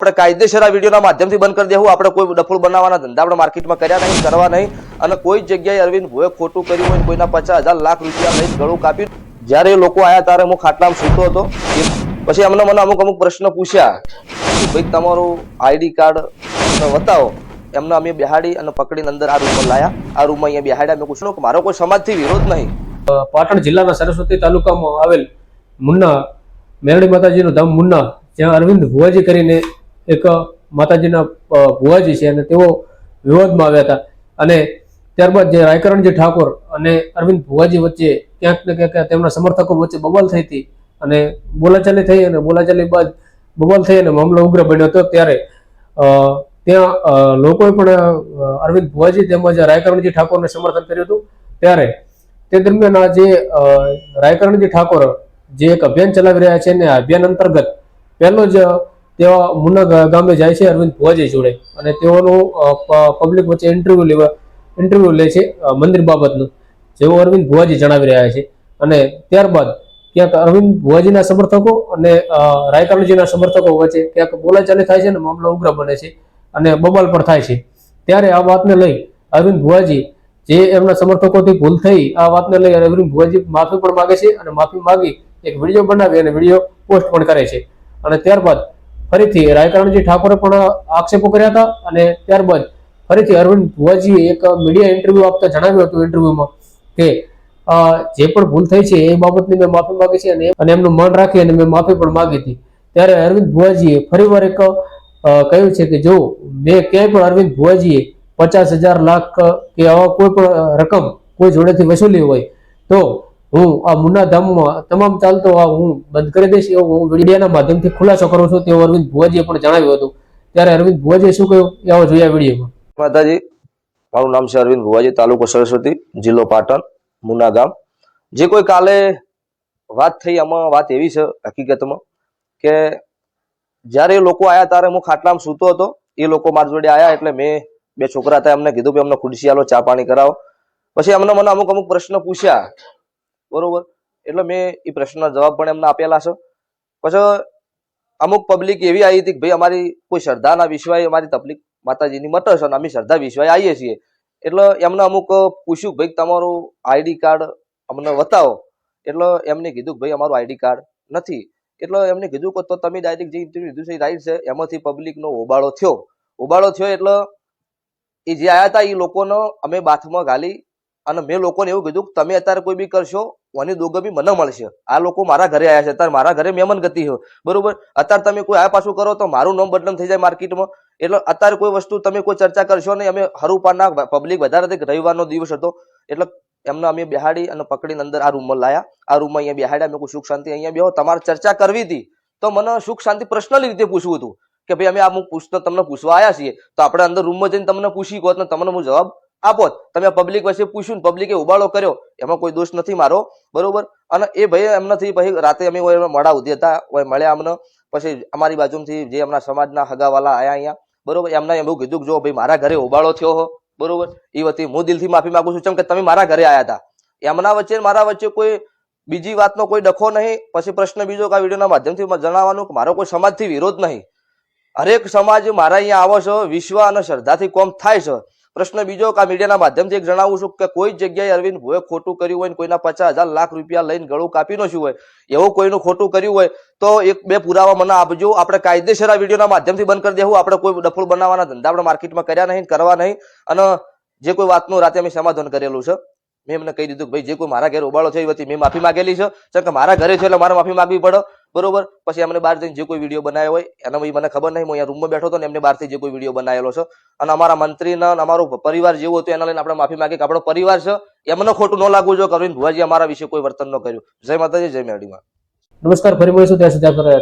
આપણે કાયદેસર આ વિડીયોના માધ્યમથી બંધ કરી દેવું. આપણે કોઈ ડફોળ બનાવવાના ધંધા આપણે માર્કેટમાં કર્યા નહીં, કરવા નહીં. અને કોઈ જગ્યાએ અરવિંદ ભોએ ખોટું કર્યું હોય, કોઈના 50,000 લાખ રૂપિયા લઈને ગળું કાપ્યું. જ્યારે લોકો આયા ત્યારે હું ખાટલામાં સૂતો હતો. પછી એમને મને અમુક પ્રશ્ન પૂછ્યા, ભાઈ તમારું આઈડી કાર્ડ બતાવો. એમને અમે બેહાડી અને પકડીને અંદર આ રૂમમાં લાયા. આ રૂમમાં અહીંયા બેહાડ્યા. મેં પૂછ્યું કે મારો કોઈ સમાજથી વિરોધ નહીં. પાટણ જિલ્લાના સરસ્વતી તાલુકામાં આવેલ મુન્ના મેરડી માતાજીનું ધામ મુન્ના, જ્યાં અરવિંદ ભુવાજી કરીને એક માતાજીના ભુવાજી છે અને તેઓ વિવાદમાં આવ્યા હતા. અને ત્યારબાદ જે રાયકરણજી ઠાકોર અને અરવિંદ ભુવાજી વચ્ચે ક્યાંક ને ક્યાંક તેમના સમર્થકો વચ્ચે બબાલ થઈ હતી અને બોલાચાલી થઈ. અને બોલાચાલી બાદ બબાલ થઈ અને મામલો ઉગ્ર બન્યો હતો. ત્યારે ત્યાં લોકોએ પણ અરવિંદ ભુવાજી તેમજ રાયકરણજી ઠાકોરને સમર્થન કર્યું હતું. ત્યારે તે દરમિયાન આ જે રાયકરણજી ઠાકોર જે એક અભિયાન ચલાવી રહ્યા છે અને આ અભિયાન અંતર્ગત પહેલો જ તેઓ મુન્ના ગામે જાય છે અરવિંદ ભુવાજી જોડે અને તેઓનું પબ્લિક વચ્ચે ઇન્ટરવ્યુ લે છે મંદિર બાબતનું, જેવું અરવિંદ ભુવાજી જણાવી રહ્યા છે. અને ત્યારબાદ ક્યાંક અરવિંદ ભુવાજીના સમર્થકો અને રાયકરણજીના સમર્થકો વચ્ચે ક્યાંક બોલાચાલી થાય છે અને મામલો ઉગ્ર બને છે અને બબાલ પણ થાય છે. ત્યારે આ વાતને લઈ અરવિંદ ભુવાજી, જે એમના સમર્થકોથી ભૂલ થઈ, આ વાતને લઈ અરવિંદ ભુવાજી માફી પણ માગે છે અને માફી માગી એક વિડીયો બનાવી અને વિડીયો પોસ્ટ પણ કરે છે. અને ત્યારબાદ ફરીથી રાયકરણજી ઠાકોરે પણ આક્ષેપો કર્યા હતા. અને ત્યારબાદ ફરીથી અરવિંદ ભુવાજીએ એક મીડિયા ઇન્ટરવ્યુ આપતા જણાવ્યું હતું ઇન્ટરવ્યુમાં કે જે પણ ભૂલ થઈ છે એ બાબતની મેં માફી માંગી છે અને એમનું માન રાખી અને મેં માફી પણ માંગી હતી. ત્યારે અરવિંદ ભુવાજીએ ફરીવાર એક કહ્યું છે કે જો મેં ક્યાંય પણ અરવિંદ ભુવાજીએ 50,000 લાખ કે આવા કોઈ પણ રકમ કોઈ જોડેથી વસૂલી હોય તો હું આ મુન્ના ધામમાં તમામ ચાલતો હું બંધ કરી દઈશ, એવો હું વિડીયોના માધ્યમથી ખુલાસો કરું છું, તેવું અરવિંદ ભુવાજીએ પણ જણાવ્યું હતું. ત્યારે અરવિંદ ભુવાજીએ શું કહ્યું એ આવો જોયા વિડીયોમાં. માતાજી, મારું નામ છે અરવિંદ ભુવાજી, તાલુકો સરસ્વતી, જિલ્લો પાટણ, મુન્ના ગામ. જે કોઈ કાલે વાત થઈ, આમાં વાત એવી છે હકીકતમાં કે જ્યારે લોકો આયા ત્યારે હું ખાટલામાં સૂતો હતો. એ લોકો મારી જોડે આયા એટલે મેં બે છોકરા હતા, એમને કીધું કે અમને ખુરશી આલો, ચા પાણી કરાવો. પછી એમને મને અમુક પ્રશ્ન પૂછ્યા, બરોબર. એટલે મેં એ પ્રશ્નના જવાબ પણ એમને આપેલા છે. પછી અમુક પબ્લિક એવી આવી હતી કે ભાઈ અમારી કોઈ શ્રદ્ધાના વિશ્વાય અમારી તકલીફ માતાજીની મટે છે અને અમે શ્રદ્ધા વિશ્વાય આવીએ છીએ. એટલે એમને અમુક પૂછ્યું ભાઈ તમારું આઈડી કાર્ડ અમને બતાવો. એટલે એમને કીધું કે ભાઈ અમારું આઈડી કાર્ડ નથી. એટલે એમને કીધું કે તો તમે ડાયરેક્ટ જે ઇન્ટરવ્યુ લીધું છે એ રાઈટ છે. એમાંથી પબ્લિકનો હોબાળો થયો. એટલે એ જે આયા હતા એ લોકોને અમે બાથમાં ગાલી અને મેં લોકોને એવું કીધું કે તમે અત્યારે કોઈ બી કરશો ઓની દોગમી મને મળશે. આ લોકો મારા ઘરે આવ્યા છે, અત્યારે મારા ઘરે મહેમાન ગતિ છે, બરોબર. અત્યારે તમે કોઈ આ પાછું કરો તો મારું નામ બદનામ થઈ જાય માર્કેટમાં. એટલે અત્યારે કોઈ વસ્તુ તમે કોઈ ચર્ચા કરશો નહીં. અમે હરુપાના પબ્લિક વધારે હતી, રવિવારનો દિવસ હતો. એટલે એમને અમે બેહાડી અને પકડીને અંદર આ રૂમમાં લાયા. આ રૂમમાં અહીંયા બેહાડ્યા. મેં કોઈ સુખ શાંતિ અહીંયા બેહો, તમારે ચર્ચા કરવી હતી તો મને સુખ શાંતિ પર્સનલી રીતે પૂછવું હતું કે ભાઈ અમે આ પૂછતો તમને પૂછવા આવ્યા છીએ તો આપણે અંદર રૂમમાં જઈને તમને પૂછી ગોત ને તમને હું જવાબ આપો. તમે પબ્લિક વચ્ચે પૂછ્યું, પબ્લિકે ઉબાળો કર્યો, એમાં કોઈ દોષ નથી મારો, બરોબર. અને એ ભાઈ એમનાથી પછી રાતે અમે મોડા ઉધી હતા, મળ્યા અમને. પછી અમારી બાજુથી જે એમના સમાજના હગાવાલા આયા અહીંયા, બરોબર. એમને એવું કીધું કે જો ભાઈ મારા ઘરે ઉબાળો થયો હો, બરોબર. એ વતી હું દિલથી માફી માંગુ છું, કેમ કે તમે મારા ઘરે આવ્યા હતા. એમના વચ્ચે મારા વચ્ચે કોઈ બીજી વાતનો કોઈ ડખો નહીં. પછી પ્રશ્ન બીજો કે આ વિડીયોના માધ્યમથી જણાવવાનું કે મારો કોઈ સમાજથી વિરોધ નહીં. હરેક સમાજ મારા અહીંયા આવો છો, વિશ્વ અને શ્રદ્ધાથી કોમ થાય છે. પ્રશ્ન બીજો કે આ મીડિયાના માધ્યમથી એક જણાવું છું કે કોઈ જગ્યાએ અરવિંદ ભોએ ખોટું કર્યું હોય, કોઈના 50,000 લાખ રૂપિયા લઈને ગળું કાપી નાખ્યું હોય, એવું કોઈનું ખોટું કર્યું હોય તો એક બે પુરાવા મને આપજો. આપણે કાયદેસર આ વિડીયોના માધ્યમથી બંધ કરી દેવું. આપણે કોઈ ડફોળ બનાવવાના ધંધા આપણે માર્કેટમાં કર્યા નહીં, કરવા નહીં. અને જે કોઈ વાતનું રાતે અમે સમાધાન કરેલું છે. મેં એમને કહી દીધું કે ભાઈ જે કોઈ મારા ઘરે ઉબાળો થયો હતી મેં માફી માંગેલી છે, કેમ કે મારા ઘરે છે એટલે મારે માફી માંગવી પડે, બરોબર. પછી એમને બહાર જઈને જે કોઈ વિડીયો બનાવ્યો હોય એના મને ખબર નહીં, હું અહીંયા રૂમમાં બેઠો હતો ને એમને બહારથી જે કોઈ વિડીયો બનાવેલો છે અને અમારા મંત્રીના અમારો પરિવાર જેવો હતો એના લઈને આપણે માફી માંગી કે આપણો પરિવાર છે, એમને ખોટું ન લાગવું જોઈએ કે અરવિંદ ભુવાજી અમારા વિશે કોઈ વર્તન ન કર્યું. જય માતાજી, જય મેરડીમાં. નમસ્કાર, ફરી મળીશું ત્યાં સુધી